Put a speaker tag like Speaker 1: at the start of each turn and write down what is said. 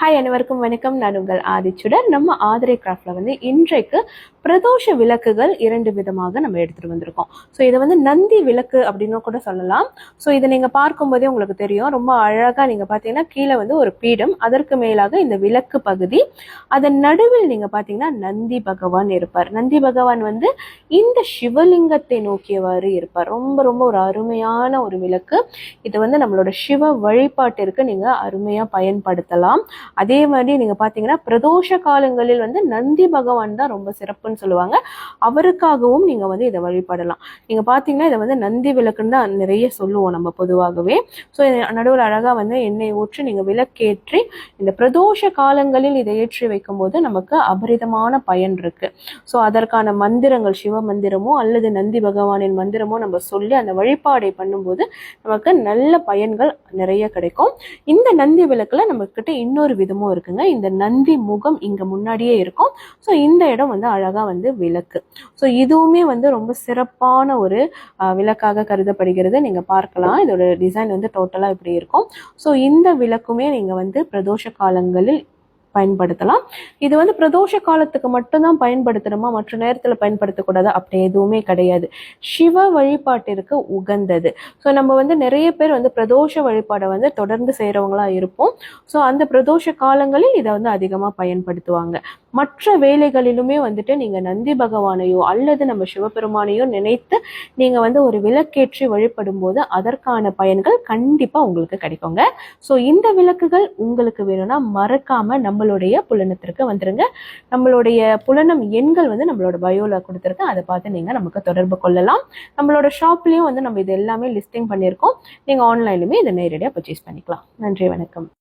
Speaker 1: Hi, அனைவருக்கும் வணக்கம். நான் உங்கள் ஆதிச்சுடன். நம்ம ஆதிரை கிராஃப்ட்ல இன்றைக்கு பிரதோஷ விளக்குகள் 2 விதமாக நம்ம எடுத்துட்டு வந்திருக்கோம். ஸோ இதை நந்தி விளக்கு அப்படின்னு கூட சொல்லலாம். ஸோ இதை நீங்க பார்க்கும்போதே உங்களுக்கு தெரியும், ரொம்ப அழகா நீங்க பார்த்தீங்கன்னா கீழே ஒரு பீடம், அதற்கு மேலாக இந்த விளக்கு பகுதி, அதன் நடுவில் நீங்க பார்த்தீங்கன்னா நந்தி பகவான் இருப்பார். நந்தி பகவான் இந்த சிவலிங்கத்தை நோக்கியவாறு இருப்பார். ரொம்ப ரொம்ப ஒரு அருமையான ஒரு விளக்கு. இது நம்மளோட சிவ வழிபாட்டிற்கு நீங்க அருமையா பயன்படுத்தலாம். அதே மாதிரி நீங்க பாத்தீங்கன்னா பிரதோஷ காலங்களில் நந்தி பகவான் தான் ரொம்ப சிறப்புன்னு சொல்லுவாங்க. அவருக்காகவும் நீங்க இதை வழிபடலாம். நீங்க பாத்தீங்கன்னா இதை நந்தி விளக்குன்னு தான் நிறைய சொல்லுவோம் நம்ம பொதுவாகவே. ஸோ நடுவில் அழகா எண்ணெய் ஊற்றி நீங்க விளக்கேற்றி இந்த பிரதோஷ காலங்களில் இதை ஏற்றி வைக்கும் போது நமக்கு அபரிதமான பயன் இருக்கு. ஸோ அதற்கான மந்திரங்கள், சிவ மந்திரமோ அல்லது நந்தி பகவானின் மந்திரமோ நம்ம சொல்லி அந்த வழிபாடை பண்ணும்போது நமக்கு நல்ல பயன்கள் நிறைய கிடைக்கும். இந்த நந்தி விளக்குல நம்ம கிட்ட இன்னொரு விதமும் இருக்குங்க. இந்த நந்தி முகம் இங்க முன்னாடியே இருக்கும். ஸோ இந்த இடம் அழகா விளக்கு. ஸோ இதுவுமே ரொம்ப சிறப்பான ஒரு விளக்காக கருதப்படுகிறது. நீங்க பார்க்கலாம், இதோட டிசைன் டோட்டலா இப்படி இருக்கும். ஸோ இந்த விளக்குமே நீங்க பிரதோஷ காலங்களில் பயன்படுத்தலாம். இது பிரதோஷ காலத்துக்கு மட்டும்தான் பயன்படுத்தணுமா, மற்ற நேரத்தில் பயன்படுத்தக்கூடாது அப்படி எதுவுமே கிடையாது. சிவ வழிபாட்டிற்கு உகந்தது. ஸோ நம்ம நிறைய பேர் பிரதோஷ வழிபாடை தொடர்ந்து செய்கிறவங்களா இருப்போம். ஸோ அந்த பிரதோஷ காலங்களில் இதை அதிகமாக பயன்படுத்துவாங்க. மற்ற வேலைகளிலுமே நீங்கள் நந்தி பகவானையோ அல்லது நம்ம சிவபெருமானையோ நினைத்து நீங்கள் ஒரு விளக்கேற்றி வழிபடும் போது அதற்கான பயன்கள் கண்டிப்பாக உங்களுக்கு கிடைக்குங்க. ஸோ இந்த விளக்குகள் உங்களுக்கு வேணும்னா மறக்காம நம்மளுடைய புலனத்திற்கு வந்துருங்க. நம்மளுடைய புலனம் எண்கள் நம்மளோட பயோல கொடுத்துருக்கு, அதை பார்த்து நீங்க நமக்கு தொடர்பு கொள்ளலாம். நம்மளோட ஷாப்லயும் நம்ம இது எல்லாமே லிஸ்டிங் பண்ணியிருக்கோம். நீங்க ஆன்லைன்லயுமே இதை நேரடியாக பர்ச்சேஸ் பண்ணிக்கலாம். நன்றி, வணக்கம்.